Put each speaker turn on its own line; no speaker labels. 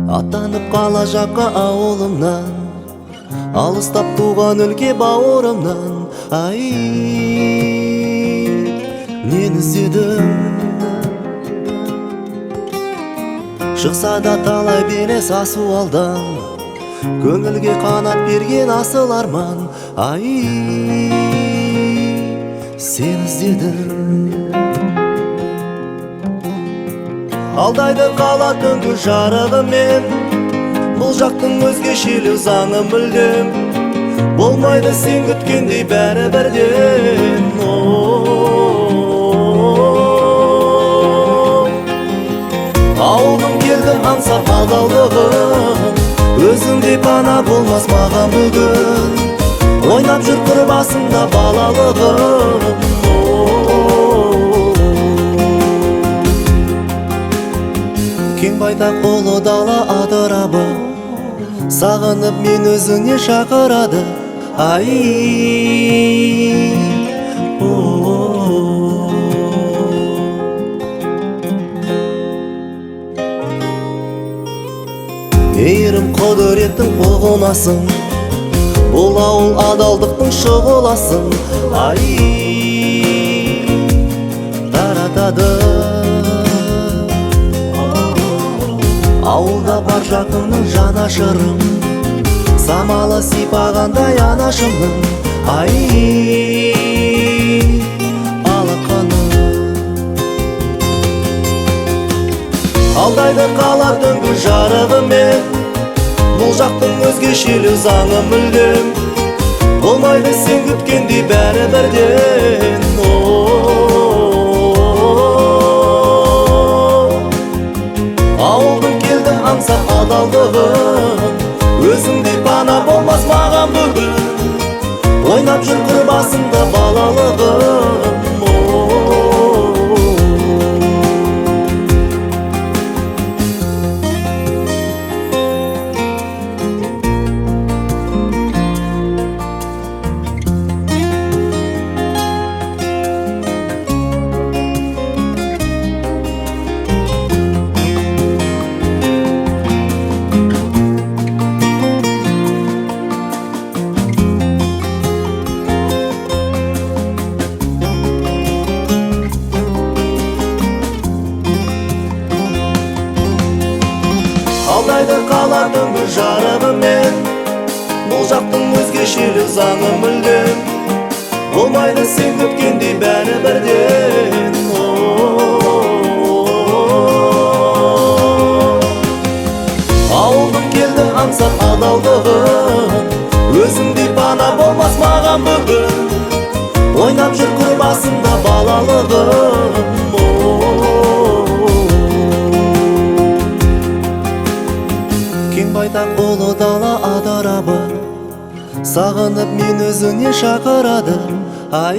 аттанып қала жаққа ауылымнан, алыстап туған өлке бауырымнан. Ай, нені іздедім, шықса да талай белес асу алдан, көңілге қанат берген асыл арман. Ай, сен іздедім, алдайды қала түнгі жарығымен, бұл жақтың өзгешелеу заңы мүлдем болмайды сен күткендей бәрі бірден. Ауылым келдім аңсап адалдығын, өзіңдей пана болмас маған бүгін. Ойнап жүр қыр басында балалығым. Кең байтақ ұлы дала адырабы, сағынып мен өзіңе шақырады. Ай, мейірім құдіреттің ұғынасың, бұл ауыл адалдықтың шұғыласың. Ай, таратады ауылда бар жақынның жанашырым, самалы сипағандай анашымның. Ай, алақаным алдайды қала түнгі жарығымен, бұл жақтың өзгешелеу заңы мүлдем болмайды сен күткендей бәрі бірден. Ауылдың келді аңсап адалдығын, өзіңдей пана болмас маған бүгін. Ойнап жүр қыр басында балалығым. Алдайды қала түнгі жарығымен, бұл жақтың өзгешелеу заңы мүлдем болмайды сен күткендей бәрі бірден. Ауылым келді аңсап адалдығын, өзіңдей пана болмас маған бүгін. Ойнап жүр қыр басында балалығым. Кең байтақ ұлы дала адырабы, сағынып мен өзіңе шақырады. Ай,